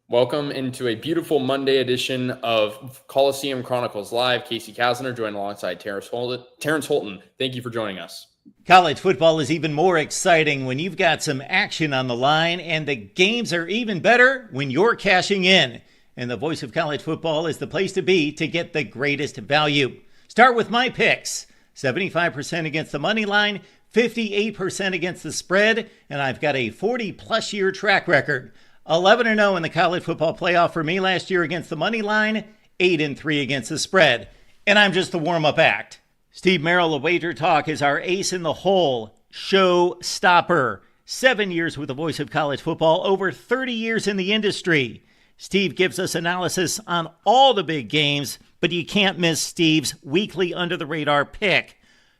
Welcome into a beautiful Monday edition of Coliseum Chronicles Live. Casey Kasner joined alongside Terrence Holton. Thank you for joining us. College football is even more exciting when you've got some action on the line, and the games are even better when you're cashing in. And the voice of college football is the place to be to get the greatest value. Start with my picks. 75% against the money line, 58% against the spread, and I've got a 40-plus year track record. 11-0 in the college football playoff for me last year against the money line, 8-3 against the spread. And I'm just the warm-up act. Steve Merrill of Wager Talk is our ace in the hole, show stopper. 7 years with the voice of college football, over 30 years in the industry. Steve gives us analysis on all the big games, but you can't miss Steve's weekly under-the-radar pick.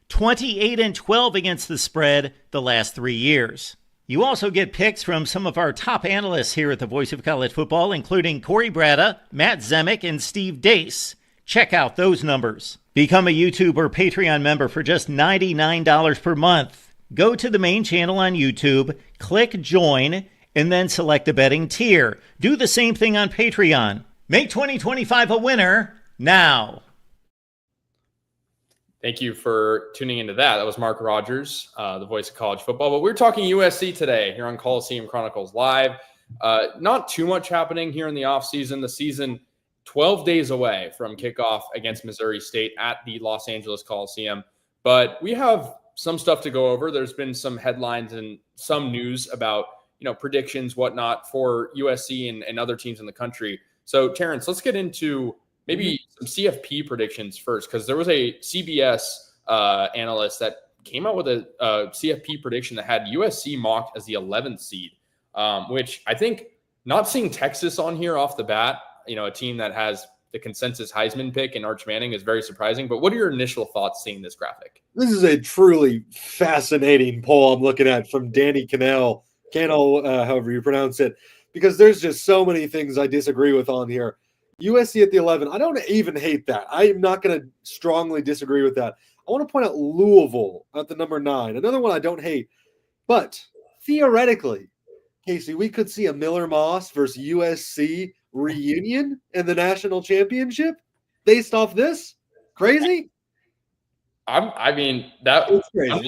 28-12 against the spread the last 3 years. You also get picks from some of our top analysts here at the Voice of College Football, including Corey Bratta, Matt Zemek, and Steve Dace. Check out those numbers. Become a YouTube or Patreon member for just $99 per month. Go to the main channel on YouTube, click join, and then select the betting tier. Do the same thing on Patreon. Make 2025 a winner now. Thank you for tuning into that. That was Mark Rogers, the voice of college football. But we're talking USC today here on Coliseum Chronicles Live. Not too much happening here in the offseason. The season 12 days away from kickoff against Missouri State at the Los Angeles Coliseum. But we have some stuff to go over. There's been some headlines and some news about, predictions, whatnot for USC and other teams in the country. So, Terrence, let's get into maybe some CFP predictions first, because there was a CBS analyst that came out with a CFP prediction that had USC mocked as the 11th seed, which I think not seeing Texas on here off the bat, a team that has the consensus Heisman pick in Arch Manning is very surprising. But what are your initial thoughts seeing this graphic? This is a truly fascinating poll I'm looking at from Danny Cannell, however you pronounce it, because there's just so many things I disagree with on here. USC at the 11. I don't even hate that. I'm not going to strongly disagree with that. I want to point out Louisville at the number 9. Another one I don't hate. But theoretically, Casey, we could see a Miller Moss versus USC reunion in the national championship based off this. Crazy? I mean, that it's crazy.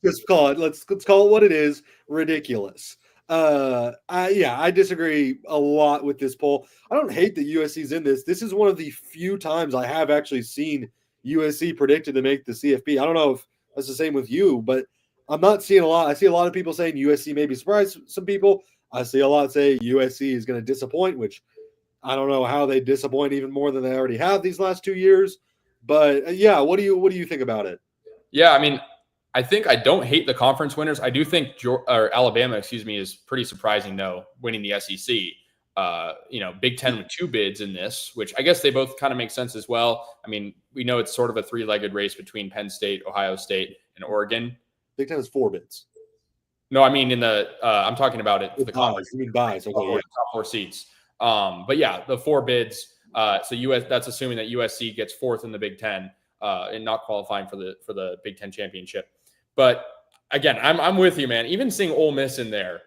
Let's call it what it is. Ridiculous. I disagree a lot with this poll. I don't hate that USC's in this. This is one of the few times I have actually seen USC predicted to make the CFP. I don't know if that's the same with you, but I'm not seeing a lot. I see a lot of people saying USC may be surprised some people. I see a lot say USC is going to disappoint, which I don't know how they disappoint even more than they already have these last 2 years. But what do you think about it? Yeah, I mean, I think I don't hate the conference winners. I do think Alabama, is pretty surprising, though, winning the SEC. Big Ten with 2 bids in this, which I guess they both kind of make sense as well. I mean, we know it's sort of a 3-legged race between Penn State, Ohio State, and Oregon. Big Ten has 4 bids. No, I mean I'm talking about it. The conference. You mean buys? Okay, top 4 seats. But yeah, the 4 bids. So that's assuming that USC gets 4th in the Big Ten and not qualifying for the Big Ten championship. But again, I'm with you, man. Even seeing Ole Miss in there,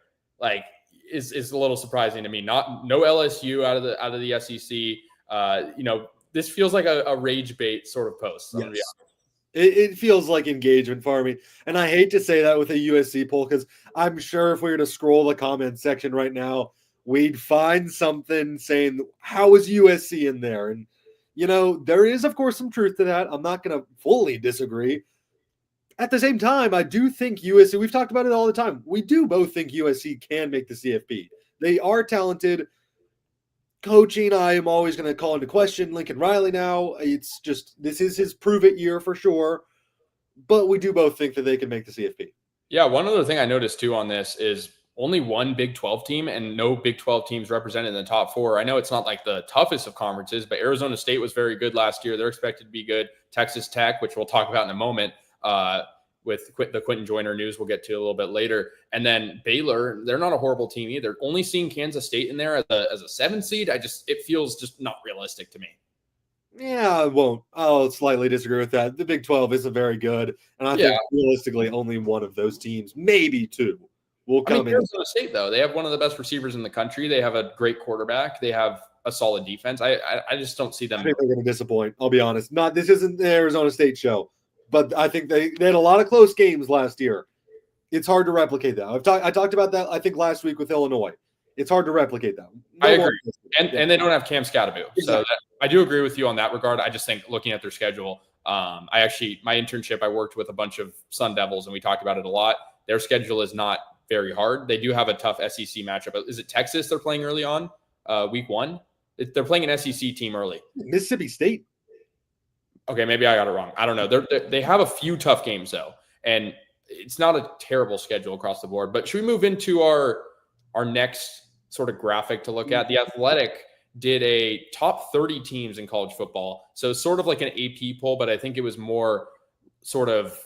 is a little surprising to me. No LSU out of the SEC. This feels like a rage bait sort of post. Yes. It feels like engagement farming, and I hate to say that with a USC poll because I'm sure if we were to scroll the comments section right now, we'd find something saying, "How is USC in there?" And there is of course some truth to that. I'm not going to fully disagree. At the same time, I do think USC, we've talked about it all the time. We do both think USC can make the CFP. They are talented. Coaching, I am always going to call into question Lincoln Riley now. It's just, this is his prove-it year for sure. But we do both think that they can make the CFP. Yeah, one other thing I noticed too on this is only one Big 12 team and no Big 12 teams represented in the top 4. I know it's not like the toughest of conferences, but Arizona State was very good last year. They're expected to be good. Texas Tech, which we'll talk about in a moment, with the Quentin Joyner news we'll get to a little bit later. And then Baylor, they're not a horrible team either. Only seeing Kansas State in there as a 7 seed, it feels just not realistic to me. Yeah, I won't. I'll slightly disagree with that. The Big 12 isn't very good. And I think realistically only one of those teams, maybe 2, will I mean, come in. Arizona State, though, they have one of the best receivers in the country. They have a great quarterback. They have a solid defense. I just don't see them. I think they're going to disappoint. I'll be honest. This isn't the Arizona State show, but I think they had a lot of close games last year. It's hard to replicate that. I talked about that, I think, last week with Illinois. It's hard to replicate that. I agree. And they don't have Cam Scatterby. Exactly. So I do agree with you on that regard. I just think looking at their schedule, my internship, I worked with a bunch of Sun Devils, and we talked about it a lot. Their schedule is not very hard. They do have a tough SEC matchup. Is it Texas they're playing early on, week 1? They're playing an SEC team early. Mississippi State. Okay, maybe I got it wrong. I don't know. They have a few tough games, though, and it's not a terrible schedule across the board. But should we move into our next sort of graphic to look at? The Athletic did a top 30 teams in college football. So sort of like an AP poll, but I think it was more sort of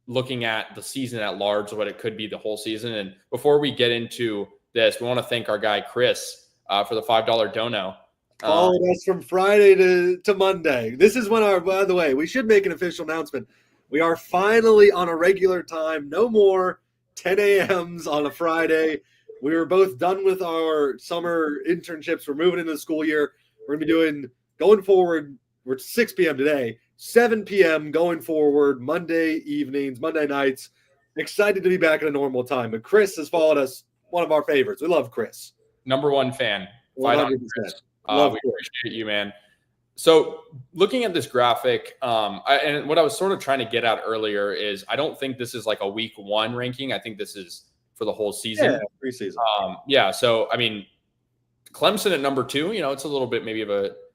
looking at the season at large, what it could be the whole season. And before we get into this, we want to thank our guy, Chris, for the $5 dono. Followed us from Friday to Monday. This is when by the way, we should make an official announcement. We are finally on a regular time. No more 10 a.m.s on a Friday. We were both done with our summer internships. We're moving into the school year. We're going to be doing, going forward, we're 6 p.m. today, 7 p.m. going forward, Monday evenings, Monday nights. Excited to be back at a normal time. But Chris has followed us, one of our favorites. We love Chris. Number one fan. 100%. We appreciate you, man. So looking at this graphic, and what I was sort of trying to get at earlier is I don't think this is like a week 1 ranking. I think this is for the whole season. Yeah, preseason. So, I mean, Clemson at number 2, it's a little bit maybe of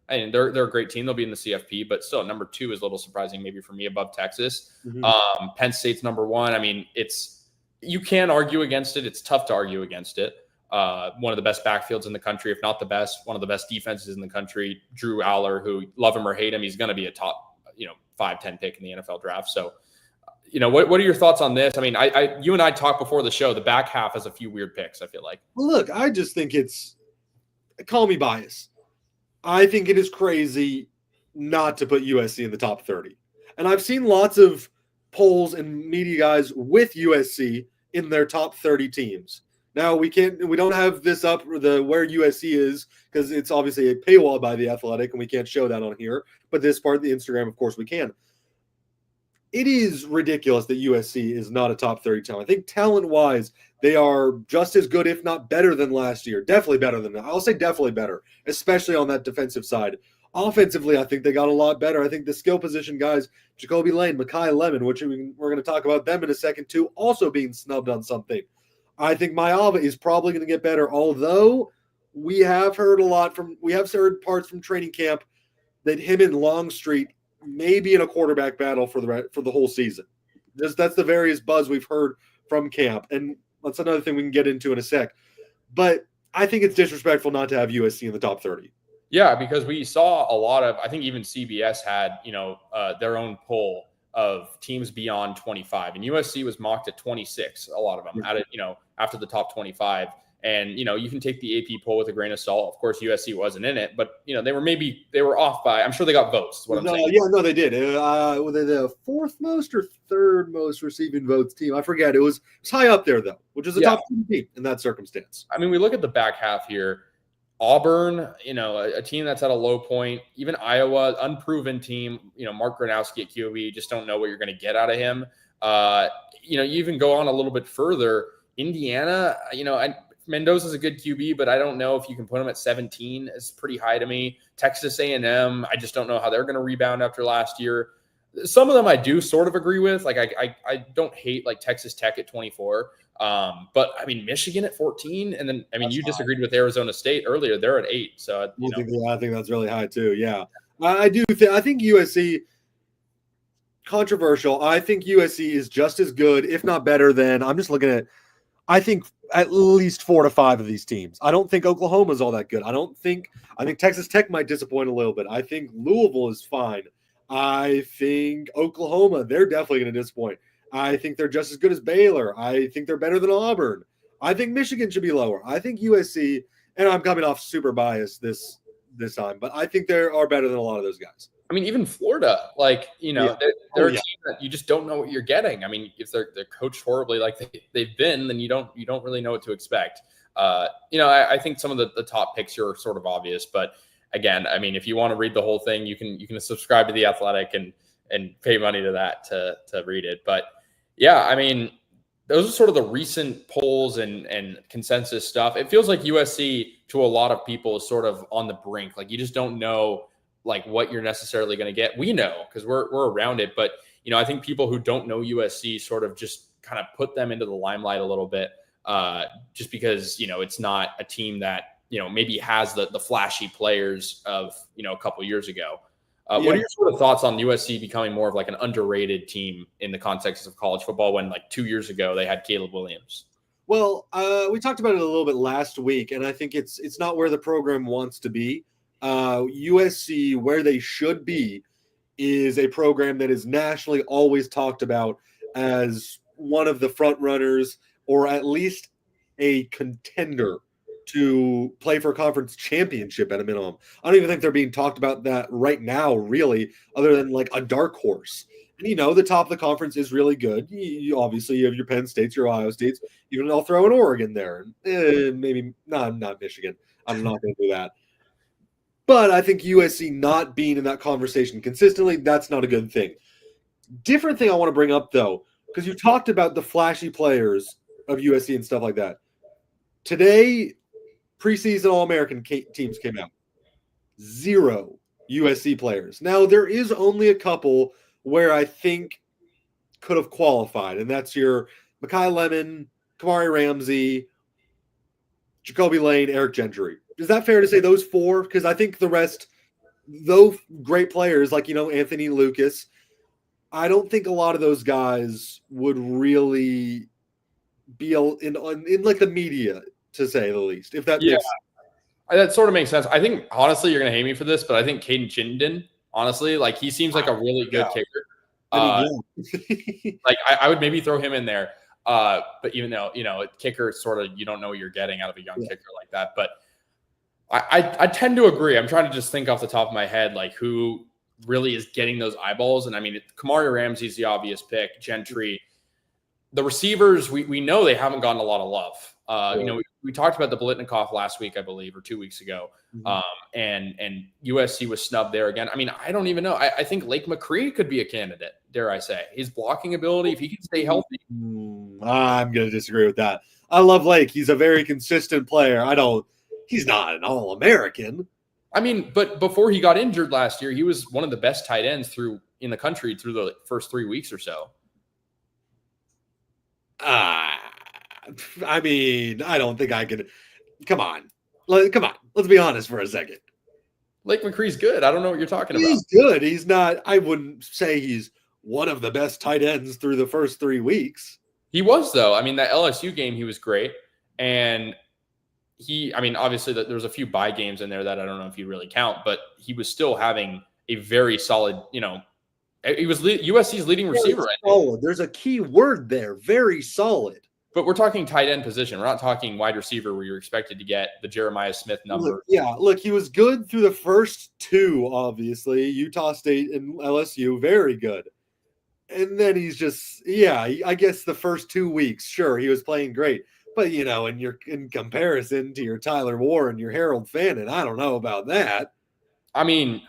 they're a great team. They'll be in the CFP, but still number 2 is a little surprising maybe for me above Texas. Mm-hmm. Penn State's number 1. I mean, you can argue against it. It's tough to argue against it. One of the best backfields in the country, if not the best, one of the best defenses in the country. Drew Aller, who love him or hate him, he's going to be a top, 5-10 pick in the NFL draft. So, what are your thoughts on this? I mean, you and I talked before the show. The back half has a few weird picks, I feel like. Look, I just think call me biased. I think it is crazy not to put USC in the top 30. And I've seen lots of polls and media guys with USC in their top 30 teams. Now we don't have this up where USC is because it's obviously a paywall by the Athletic and we can't show that on here. But this part of the Instagram, of course, we can. It is ridiculous that USC is not a top 30 team. I think talent-wise, they are just as good, if not better than last year. Definitely better than that. I'll say definitely better, especially on that defensive side. Offensively, I think they got a lot better. I think the skill position guys, Jacoby Lane, Mekhi Lemon, which we're going to talk about them in a second too, also being snubbed on something. I think Mayava is probably going to get better, although we have heard parts from training camp that him and Longstreet may be in a quarterback battle for the whole season. That's the various buzz we've heard from camp, and that's another thing we can get into in a sec. But I think it's disrespectful not to have USC in the top 30. Yeah, because we saw a lot of, I think even CBS had, their own poll of teams beyond 25, and USC was mocked at 26. A lot of them after the top 25, and you can take the AP poll with a grain of salt. Of course, USC wasn't in it, but they were off by. I'm sure they got votes. Is what I'm saying. Yeah, no, they did. Were they the 4th most or 3rd most receiving votes team? I forget. It was high up there though, which is a top 10 team in that circumstance. I mean, we look at the back half here. Auburn, a team that's at a low point. Even Iowa, unproven team. Mark Gronowski at QB, just don't know what you're going to get out of him. You even go on a little bit further. Indiana, Mendoza's a good QB, but I don't know if you can put him at 17. It's pretty high to me. Texas A&M, I just don't know how they're going to rebound after last year. Some of them I do sort of agree with. Like I don't hate like Texas Tech at 24. But I mean, Michigan at 14. And then, I mean, you disagreed with Arizona State earlier. They're at 8. So, I think that's really high too. Yeah. I think USC, controversial. I think USC is just as good, if not better than, I'm just looking at, I think at least 4 to 5 of these teams. I don't think Oklahoma's all that good. I think Texas Tech might disappoint a little bit. I think Louisville is fine. I think Oklahoma, they're definitely going to disappoint. I think they're just as good as Baylor. I think they're better than Auburn. I think Michigan should be lower. I think USC, and I'm coming off super biased this time, but I think they are better than a lot of those guys. I mean, even Florida, like, Yeah. they're a team that you just don't know what you're getting. I mean, if they're coached horribly like they've been, then you don't really know what to expect. I think some of the top picks here are sort of obvious, but again, I mean, if you want to read the whole thing, you can subscribe to The Athletic and pay money to that to read it. But yeah, I mean, those are sort of the recent polls and consensus stuff. It feels like USC to a lot of people is sort of on the brink. Like, you just don't know like what you're necessarily going to get. We know because we're around it, but I think people who don't know USC sort of just kind of put them into the limelight a little bit, just because it's not a team that maybe has the flashy players of a couple of years ago. What are your sort of thoughts on USC becoming more of like an underrated team in the context of college football when like 2 years ago they had Caleb Williams? Well, we talked about it a little bit last week, and I think it's not where the program wants to be. USC, where they should be, is a program that is nationally always talked about as one of the front runners, or at least a contender to play for a conference championship at a minimum. I don't even think they're being talked about that right now, really, other than like a dark horse. And, the top of the conference is really good. Obviously, you have your Penn States, your Ohio States. Even I'll throw in Oregon there. Maybe not Michigan. I'm not going to do that. But I think USC not being in that conversation consistently, that's not a good thing. Different thing I want to bring up, though, because you talked about the flashy players of USC and stuff like that. Today, preseason All-American teams came out. 0 USC players. Now, there is only a couple where I think could have qualified, and that's your Mekhi Lemon, Kamari Ramsey, Jacoby Lane, Eric Gentry. Is that fair to say those 4? Because I think the rest, though great players like, Anthony Lucas, I don't think a lot of those guys would really be in like the media, to say the least. If that makes that sort of makes sense. I think, honestly, you're going to hate me for this, but I think Caden Chittenden, honestly, like, he seems like a really good kicker. Like, I would maybe throw him in there. But even though, kicker sort of, you don't know what you're getting out of a young kicker like that. But I tend to agree. I'm trying to just think off the top of my head, like, who really is getting those eyeballs. And I mean, Kamari Ramsey's the obvious pick. Gentry. The receivers, we know they haven't gotten a lot of love. We talked about the Blitnikoff last week, I believe, or 2 weeks ago. And USC was snubbed there again. I mean, I don't even know. I think Lake McCree could be a candidate, dare I say. His blocking ability, if he can stay healthy. I'm going to disagree with that. I love Lake. He's a very consistent player. He's not an All-American. I mean, but before he got injured last year, he was one of the best tight ends in the country through the first 3 weeks or so. I mean, I don't think I could. Come on. Let's be honest for a second. Lake McCree's good. I don't know what you're talking about. He's good. He's not. I wouldn't say he's one of the best tight ends through the first 3 weeks. He was, though. I mean, that LSU game, he was great. And obviously there was a few bye games in there that I don't know if you really count, but he was still having a very solid, he was USC's leading receiver. Solid. There's a key word there. Very solid. But we're talking tight end position. We're not talking wide receiver where you're expected to get the Jeremiah Smith number. Look, he was good through the first 2, obviously. Utah State and LSU, very good. And then he's just, I guess the first 2 weeks, sure, he was playing great. But, in comparison to your Tyler Warren, your Harold Fannin, I don't know about that. I mean,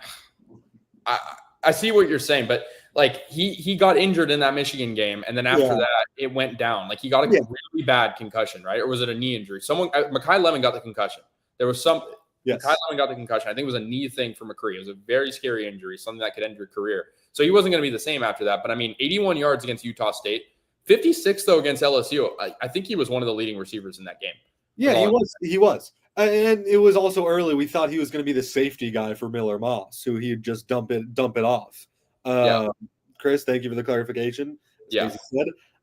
I see what you're saying, but like he got injured in that Michigan game, and then after that, it went down. Like, he got a really bad concussion, right? Or was it a knee injury? Mekhi Lemon got the concussion. There was some. Yes. Mekhi Lemon got the concussion. I think it was a knee thing for McCree. It was a very scary injury, something that could end your career. So he wasn't going to be the same after that. But I mean, 81 yards against Utah State. 56, though, against LSU. I think he was one of the leading receivers in that game. Yeah, he was. And it was also early. We thought he was going to be the safety guy for Miller Moss, who he'd just dump it off. Chris, thank you for the clarification. Yeah.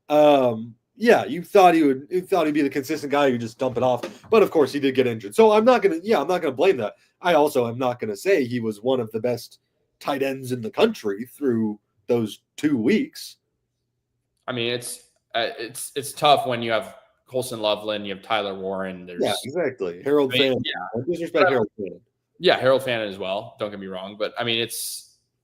You thought he'd be the consistent guy who just dump it off. But of course he did get injured. So I'm not gonna blame that. I also am not gonna say he was one of the best tight ends in the country through those 2 weeks. I mean, it's tough when you have Colson Loveland, you have Tyler Warren. Exactly. Harold Fannin. Disrespect Harold Fannin. Yeah, Harold Fannin as well. Don't get me wrong, but I mean,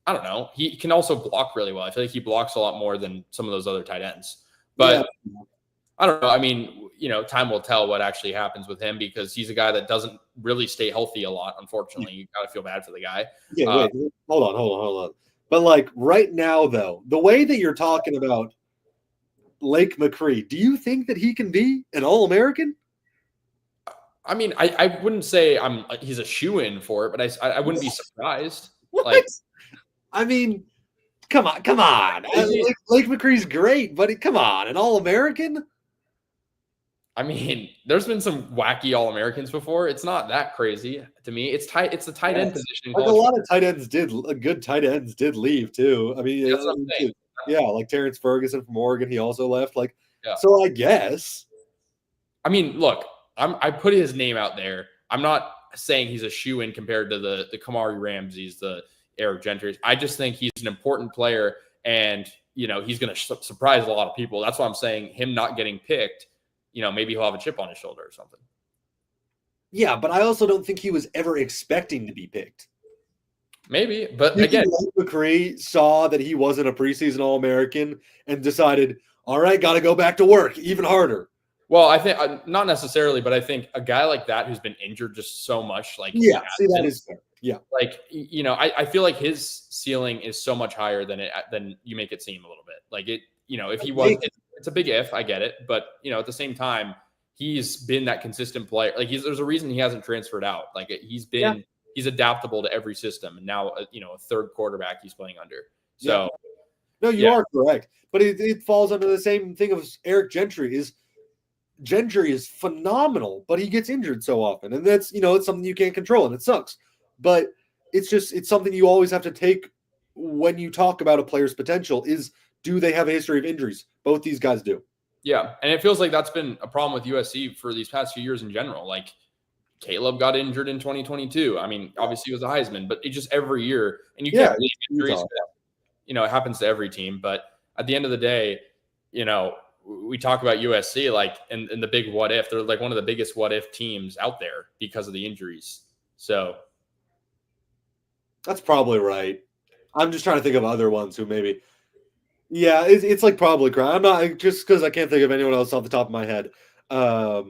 I don't know. He can also block really well. I feel like he blocks a lot more than some of those other tight ends. But I don't know. I mean, time will tell what actually happens with him because he's a guy that doesn't really stay healthy a lot. Unfortunately, you got to feel bad for the guy. Yeah, wait, hold on. But like right now, though, the way that you're talking about Lake McCree, do you think that he can be an All-American? I mean, I wouldn't say he's a shoe-in for it, but I wouldn't be surprised. What? Like, I mean, come on. Lake McCree's great, but come on, an All-American? I mean, there's been some wacky All-Americans before. It's not that crazy to me. It's the tight end position. Like a lot of good tight ends did leave too. I mean, like Terrence Ferguson from Oregon, he also left. So I guess. I mean, look, I put his name out there. I'm not saying he's a shoe-in compared to the Kamari Ramseys, the Eric Gentry's. I just think he's an important player, and he's going to surprise a lot of people. That's why I'm saying him not getting picked. Maybe he'll have a chip on his shoulder or something. Yeah, but I also don't think he was ever expecting to be picked. Maybe, but again, McCree saw that he wasn't a preseason All-American and decided, all right, got to go back to work even harder. Well, I think not necessarily, but I think a guy like that who's been injured just so much, that is fair. Yeah, I feel like his ceiling is so much higher than you make it seem a little bit. If he was. It's a big if, I get it, but at the same time, he's been that consistent player. There's a reason he hasn't transferred out. He's adaptable to every system, and now a third quarterback he's playing under. So, no, you are correct, but it falls under the same thing of Eric Gentry. Gentry is phenomenal, but he gets injured so often, and that's it's something you can't control, and it sucks. But it's something you always have to take when you talk about a player's potential is. Do they have a history of injuries? Both these guys do. Yeah, and it feels like that's been a problem with USC for these past few years in general. Caleb got injured in 2022. I mean, obviously he was a Heisman, but it just every year, and you can't leave injuries. It happens to every team. But at the end of the day, we talk about USC and the big what if. They're one of the biggest what if teams out there because of the injuries. So that's probably right. I'm just trying to think of other ones who maybe. Yeah, it's probably correct. I'm not just because I can't think of anyone else off the top of my head. But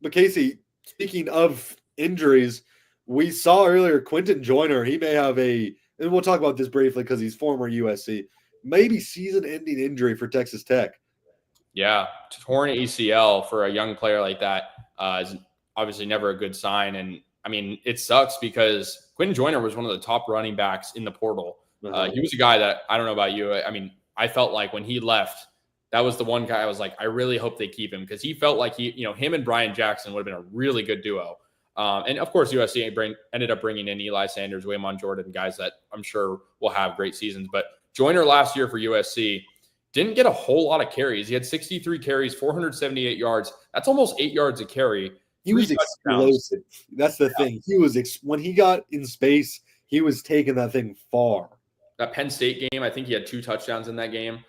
Casey, speaking of injuries, we saw earlier Quentin Joyner. He may have and we'll talk about this briefly because he's former USC, maybe season-ending injury for Texas Tech. Yeah, torn ACL for a young player like that is obviously never a good sign. And I mean, it sucks because Quentin Joyner was one of the top running backs in the portal. He was a guy that I don't know about you. I mean, I felt like when he left, that was the one guy I was like, I really hope they keep him because he felt like him and Brian Jackson would have been a really good duo. And of course, USC ended up bringing in Eli Sanders, Waymon Jordan, guys that I'm sure will have great seasons. But Joyner last year for USC didn't get a whole lot of carries. He had 63 carries, 478 yards. That's almost 8 yards a carry. He was explosive. That's the thing. He was when he got in space, he was taking that thing far. That Penn State game, I think he had 2 touchdowns in that game.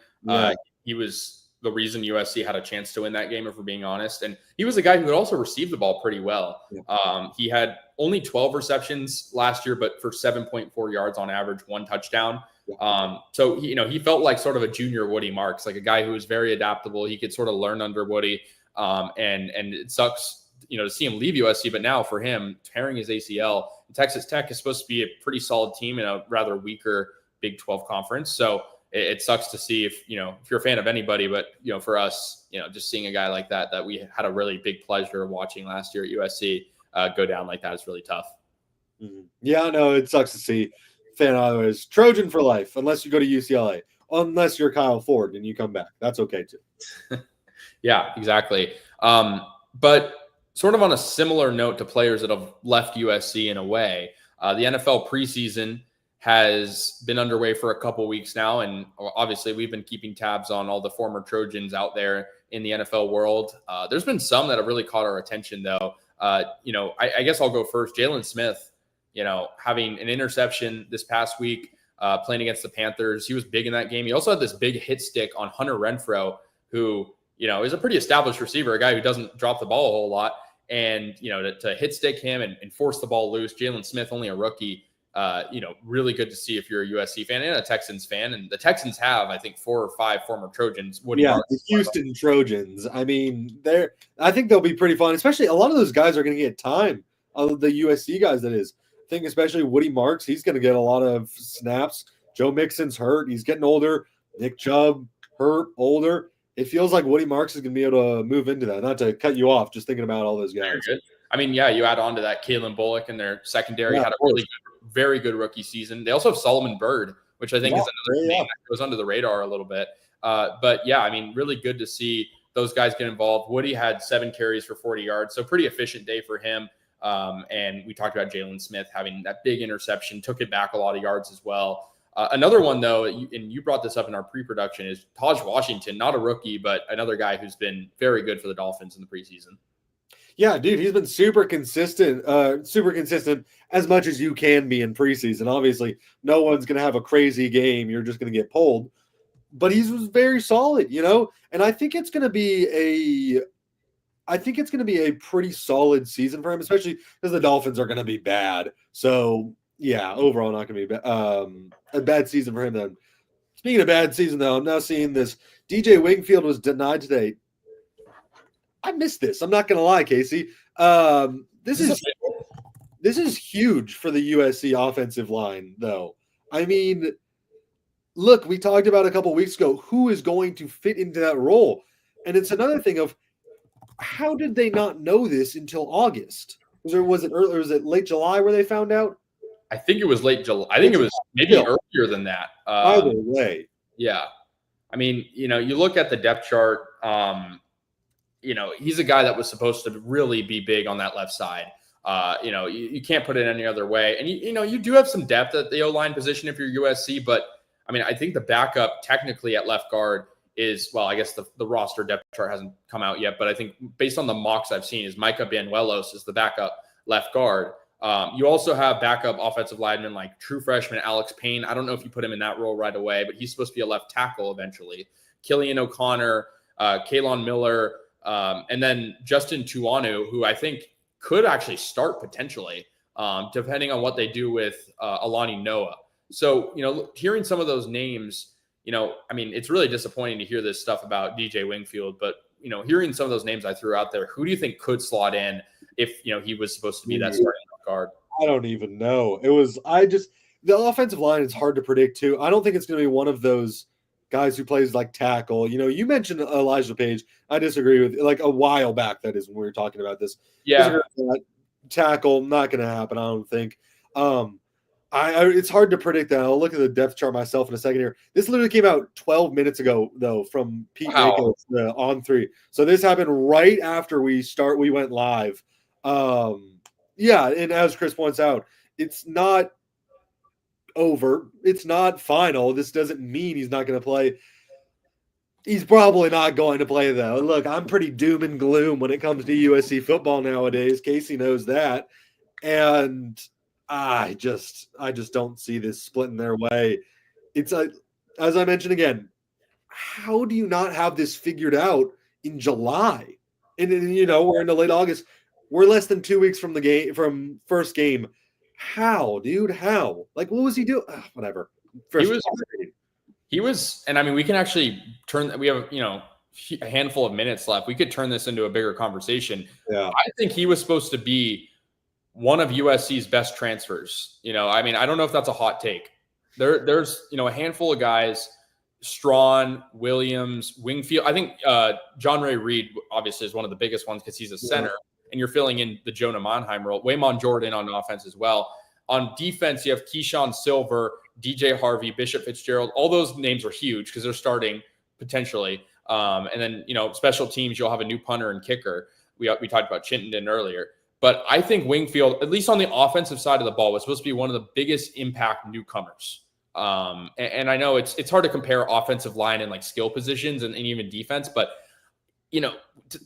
He was the reason USC had a chance to win that game, if we're being honest. And he was a guy who could also receive the ball pretty well. He had only 12 receptions last year, but for 7.4 yards on average, 1 touchdown. So he felt like sort of a junior Woody Marks, like a guy who was very adaptable. He could sort of learn under Woody. And it sucks, to see him leave USC, but now for him tearing his ACL, Texas Tech is supposed to be a pretty solid team in a rather weaker Big 12 conference. So it sucks to see if you're a fan of anybody, but for us, just seeing a guy like that we had a really big pleasure of watching last year at USC go down like that is really tough. Mm-hmm. Yeah, no, it sucks to see. Fan otherwise, Trojan for life, unless you go to UCLA, unless you're Kyle Ford and you come back. That's okay too. Yeah, exactly. But sort of on a similar note to players that have left USC in a way, the NFL preseason has been underway for a couple weeks now. And obviously we've been keeping tabs on all the former Trojans out there in the NFL world. There's been some that have really caught our attention though. I guess I'll go first. Jalen Smith, having an interception this past week, playing against the Panthers. He was big in that game. He also had this big hit stick on Hunter Renfrow, who, is a pretty established receiver, a guy who doesn't drop the ball a whole lot. And, to hit stick him and force the ball loose, Jalen Smith, only a rookie, Really good to see if you're a USC fan and a Texans fan. And the Texans have, I think, 4 or 5 former Trojans. The Houston Trojans. I mean, I think they'll be pretty fun, especially a lot of those guys are going to get time. The USC guys, that is. I think especially Woody Marks, he's going to get a lot of snaps. Joe Mixon's hurt. He's getting older. Nick Chubb, hurt, older. It feels like Woody Marks is going to be able to move into that. Not to cut you off, just thinking about all those guys. Very good. I mean, you add on to that Kalen Bullock and their secondary had a really good, very good rookie season. They also have Solomon Byrd, which I think is another name that goes under the radar a little bit. But yeah, I mean, really good to see those guys get involved. Woody had 7 carries for 40 yards, so pretty efficient day for him. And we talked about Jalen Smith having that big interception, took it back a lot of yards as well. Another one, though, and you brought this up in our pre-production, is Taj Washington, not a rookie, but another guy who's been very good for the Dolphins in the preseason. Yeah, dude, he's been super consistent as much as you can be in preseason. Obviously, no one's going to have a crazy game. You're just going to get pulled. But he was very solid, and I think it's going to be a pretty solid season for him, especially because the Dolphins are going to be bad. So, yeah, overall not going to be a bad season for him then. Speaking of bad season, though, I'm now seeing this. DJ Wingfield was denied today. I missed this. I'm not going to lie, Casey. This is huge for the USC offensive line, though. I mean, look, we talked about a couple weeks ago who is going to fit into that role. And it's another thing of how did they not know this until August? Was it early, or was it late July where they found out? I think it was late July. I think it was maybe earlier than that. Either way. Yeah. I mean, you look at the depth chart. He's a guy that was supposed to really be big on that left side. You can't put it any other way. And, you do have some depth at the O-line position if you're USC. But, I mean, I think the backup technically at left guard is, well, I guess the roster depth chart hasn't come out yet. But I think based on the mocks I've seen is Micah Banuelos is the backup left guard. You also have backup offensive linemen like true freshman Alex Payne. I don't know if you put him in that role right away, but he's supposed to be a left tackle eventually. Killian O'Connor, Kalon Miller, and then Justin Tuanu, who I think could actually start potentially, depending on what they do with Alani Noah. So, hearing some of those names, I mean, it's really disappointing to hear this stuff about DJ Wingfield, but, hearing some of those names I threw out there, who do you think could slot in if, he was supposed to be that starting guard? I don't even know. The offensive line is hard to predict too. I don't think it's going to be one of those guys who plays like tackle. You mentioned Elijah Page. I disagree with, like, a while back, that is, when we were talking about this. Yeah. Tackle, not going to happen, I don't think. It's hard to predict that. I'll look at the depth chart myself in a second here. This literally came out 12 minutes ago, though, from Pete Nichols on 3. So this happened right after we went live. Yeah, and as Chris points out, it's not over. It's not final. This doesn't mean he's not going to play. He's probably not going to play, though. Look, I'm pretty doom and gloom when it comes to USC football nowadays. Casey knows that. And I just don't see this splitting their way. It's as I mentioned again, how do you not have this figured out in July? And then, we're into late August. We're less than 2 weeks from first game. How, dude? How? Like, what was he doing? Whatever. He was, and I mean, we can actually we have, a handful of minutes left. We could turn this into a bigger conversation. Yeah. I think he was supposed to be one of USC's best transfers. I mean, I don't know if that's a hot take. There's, a handful of guys, Strawn, Williams, Wingfield. I think John Ray Reed obviously is one of the biggest ones because he's a center. And you're filling in the Jonah Monheim role. Waymon Jordan on offense as well. On defense, you have Keyshawn Silver, DJ Harvey, Bishop Fitzgerald. All those names are huge because they're starting potentially. And then, special teams, you'll have a new punter and kicker. We talked about Chittenden earlier. But I think Wingfield, at least on the offensive side of the ball, was supposed to be one of the biggest impact newcomers. And I know it's hard to compare offensive line and like skill positions and even defense, but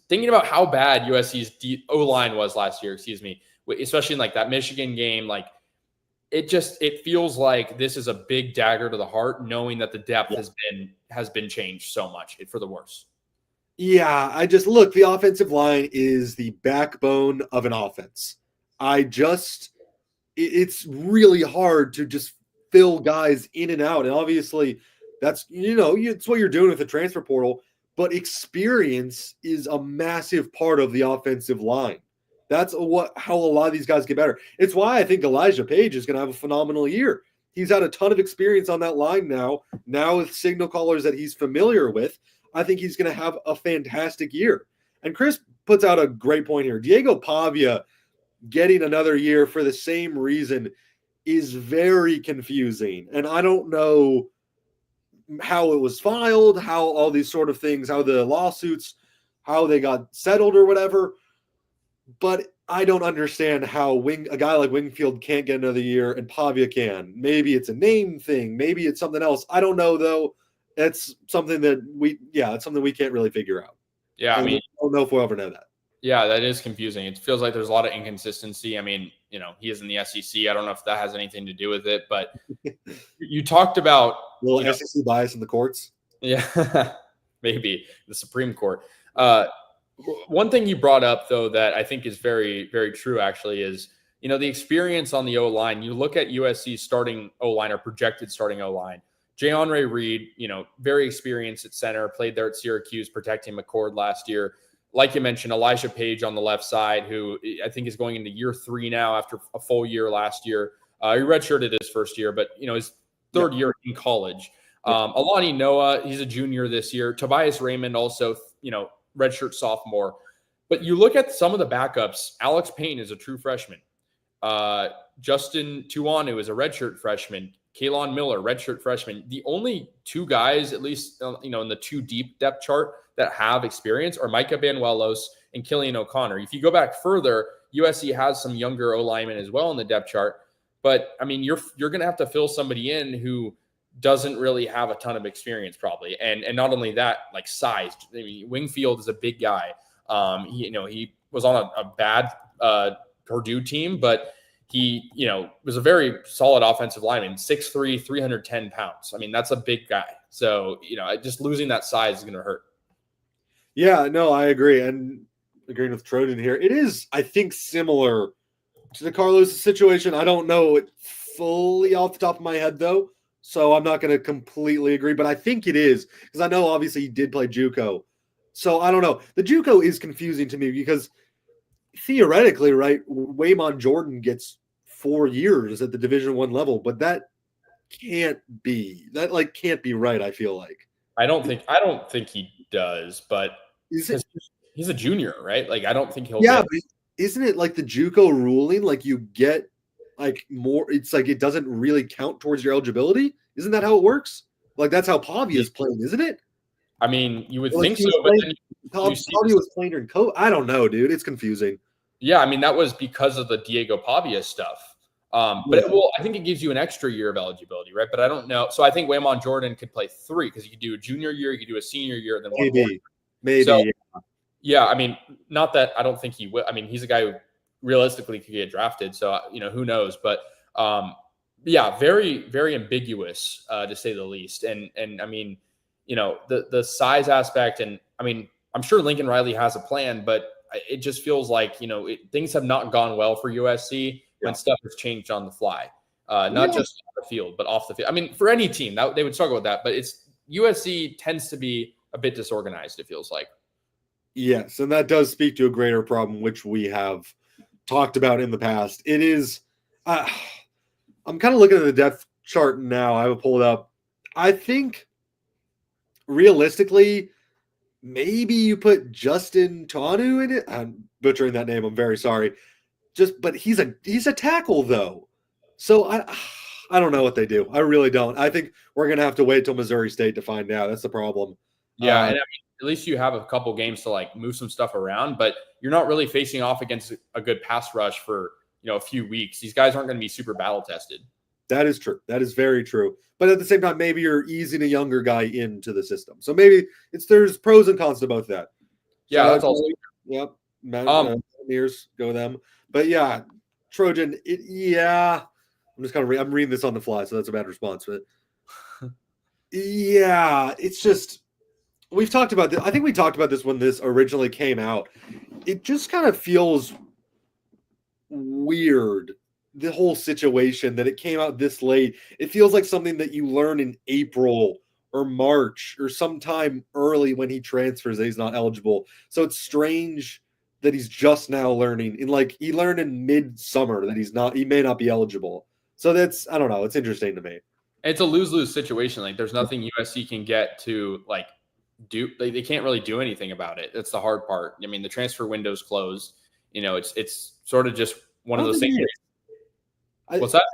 thinking about how bad USC's O-line was last year, especially in like that Michigan game, like it feels like this is a big dagger to the heart, knowing that the depth has been changed so much for the worse. Yeah, look, the offensive line is the backbone of an offense. it's really hard to just fill guys in and out. And obviously, that's it's what you're doing with the transfer portal. But experience is a massive part of the offensive line. That's how a lot of these guys get better. It's why I think Elijah Page is going to have a phenomenal year. He's had a ton of experience on that line now with signal callers that he's familiar with. I think he's going to have a fantastic year. And Chris puts out a great point here. Diego Pavia getting another year for the same reason is very confusing. And I don't know how it was filed, how all these sort of things, how the lawsuits, how they got settled or whatever. But I don't understand how a guy like Wingfield can't get another year and Pavia can. Maybe it's a name thing. Maybe it's something else. I don't know, though. It's something that it's something we can't really figure out. Yeah, I mean, I don't know if we'll ever know that. Yeah, that is confusing. It feels like there's a lot of inconsistency. I mean, he is in the SEC. I don't know if that has anything to do with it, but you talked about a little SEC bias in the courts. Yeah, maybe the Supreme Court. One thing you brought up, though, that I think is very, very true, actually, is, the experience on the O-line. You look at USC's starting O-line or projected starting O-line. Jayonre Reed, very experienced at center, played there at Syracuse, protecting McCord last year. Like you mentioned, Elijah Page on the left side, who I think is going into year 3 now after a full year last year. He redshirted his first year, but, his third year in college. Alani Noah, he's a junior this year. Tobias Raymond also, redshirt sophomore. But you look at some of the backups. Alex Payne is a true freshman. Justin Tuanu is a redshirt freshman. Kalon Miller, redshirt freshman. The only 2 guys, at least, in the 2 deep depth chart that have experience are Micah Banuelos and Killian O'Connor. If you go back further, USC has some younger O-linemen as well in the depth chart. But, I mean, you're going to have to fill somebody in who doesn't really have a ton of experience probably. And not only that, like size. I mean, Wingfield is a big guy. He was on a bad Purdue team, but he, was a very solid offensive lineman, 6'3", 310 pounds. I mean, that's a big guy. So, just losing that size is going to hurt. Yeah, no, I agree. And agreeing with Trojan here, it is, I think, similar to the Carlos situation. I don't know it fully off the top of my head, though, so I'm not going to completely agree. But I think it is, because I know, obviously, he did play JUCO. So I don't know. The JUCO is confusing to me because theoretically, right, Waymon Jordan gets 4 years at the Division I level, but that can't be. That, can't be right, I feel like. I don't think he does, but he's a junior, right? I don't think he'll. Yeah, but isn't it like the JUCO ruling? You get more. It's it doesn't really count towards your eligibility. Isn't that how it works? That's how Pavia is playing, isn't it? I mean, you would think so, but then Pavia was playing during COVID. I don't know, dude. It's confusing. Yeah, I mean that was because of the Diego Pavia stuff. But I think it gives you an extra year of eligibility, right? But I don't know. So I think Waymon Jordan could play 3 because you could do a junior year, you could do a senior year, and then maybe. So, yeah, I mean, not that I don't think he will. I mean, he's a guy who realistically could get drafted. So who knows? But very, very ambiguous to say the least. And I mean, the size aspect, and I mean, I'm sure Lincoln Riley has a plan, but it just feels like things have not gone well for USC. When stuff has changed on the fly, not just on the field, but off the field. I mean, for any team, they would struggle with that. But USC tends to be a bit disorganized, it feels like. Yes, and that does speak to a greater problem, which we have talked about in the past. It is I'm kind of looking at the depth chart now. I have it pulled up. I think, realistically, maybe you put Justin Tanu in it. I'm butchering that name. I'm very sorry. But he's a tackle though, so I don't know what they do. I really don't. I think we're gonna have to wait till Missouri State to find out. That's the problem. Yeah, and I mean, at least you have a couple games to move some stuff around, but you're not really facing off against a good pass rush for a few weeks. These guys aren't going to be super battle tested. That is true. That is very true. But at the same time, maybe you're easing a younger guy into the system. So maybe there's pros and cons to both that. Yeah, that's also. Yep. Mountaineers, go them. But yeah, Trojan. I'm just I'm reading this on the fly, so that's a bad response. But yeah, it's just we've talked about this. I think we talked about this when this originally came out. It just kind of feels weird the whole situation that it came out this late. It feels like something that you learn in April or March or sometime early when he transfers that he's not eligible. So it's strange that he's just now learning. He learned in midsummer that he may not be eligible. So that's, I don't know. It's interesting to me. It's a lose-lose situation. Like there's nothing USC can get to do. They can't really do anything about it. That's the hard part. I mean, the transfer window's closed. It's sort of just one of those things. What's that?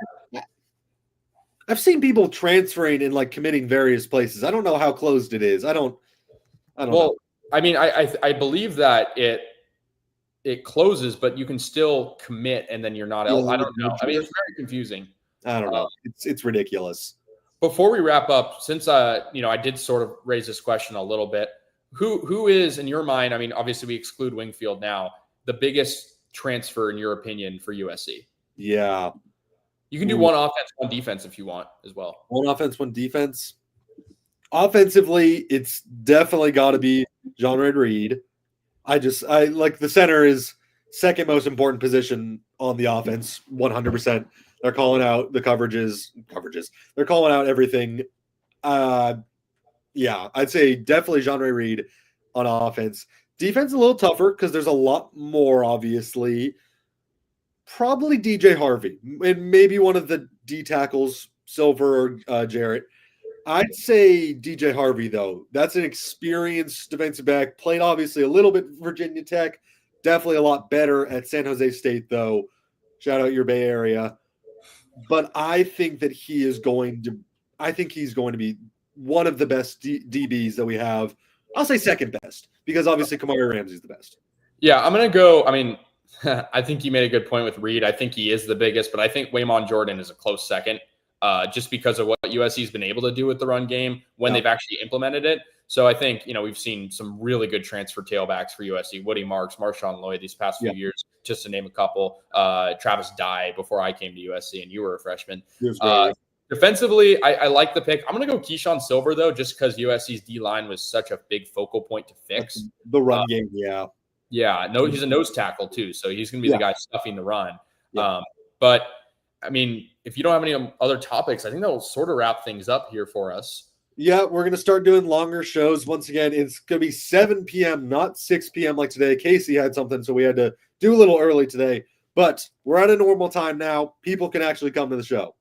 I've seen people transferring and committing various places. I don't know how closed it is. I don't know. I mean, I believe that it closes, but you can still commit and then you're not eligible. I don't know. I mean, it's very confusing. I don't know. It's ridiculous. Before we wrap up, since I did sort of raise this question a little bit, who is in your mind? I mean, obviously we exclude Wingfield now. The biggest transfer in your opinion for USC? Yeah. You can do one offense, one defense if you want as well. One offense, one defense. Offensively, it's definitely got to be John Reed. I like the center is second most important position on the offense, 100%. They're calling out the coverages. They're calling out everything. I'd say definitely John Reed on offense. Defense a little tougher because there's a lot more, obviously. Probably DJ Harvey and maybe one of the D tackles, Silver or Jarrett. I'd say DJ Harvey, though. That's an experienced defensive back. Played obviously a little bit Virginia Tech. Definitely a lot better at San Jose State, though. Shout out your Bay Area. But I think that he's going to be one of the best DBs that we have. I'll say second best because obviously Kamari Ramsey's the best. Yeah, I'm going to go. I mean, I think you made a good point with Reed. I think he is the biggest, but I think Waymon Jordan is a close second just because of what USC's been able to do with the run game when they've actually implemented it. So I think, we've seen some really good transfer tailbacks for USC. Woody Marks, Marshawn Lloyd these past few years, just to name a couple. Travis Dye before I came to USC and you were a freshman. Defensively, I like the pick. I'm going to go Keyshawn Silver, though, just because USC's D-line was such a big focal point to fix. The run game, yeah. Yeah, he's a nose tackle too, so he's going to be the guy stuffing the run. Yeah. But, I mean, if you don't have any other topics, I think that will sort of wrap things up here for us. Yeah, we're going to start doing longer shows. Once again, it's going to be 7 p.m., not 6 p.m. like today. Casey had something, so we had to do a little early today. But we're at a normal time now. People can actually come to the show.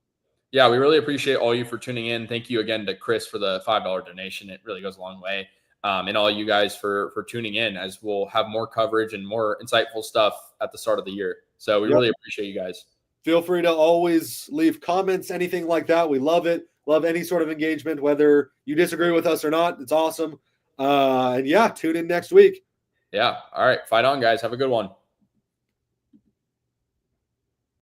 Yeah, we really appreciate all you for tuning in. Thank you again to Chris for the $5 donation. It really goes a long way. And all you guys for tuning in, as we'll have more coverage and more insightful stuff at the start of the year. So we really appreciate you guys. Feel free to always leave comments, anything like that. We love it. Love any sort of engagement, whether you disagree with us or not. It's awesome. And tune in next week. Yeah. All right. Fight on, guys. Have a good one.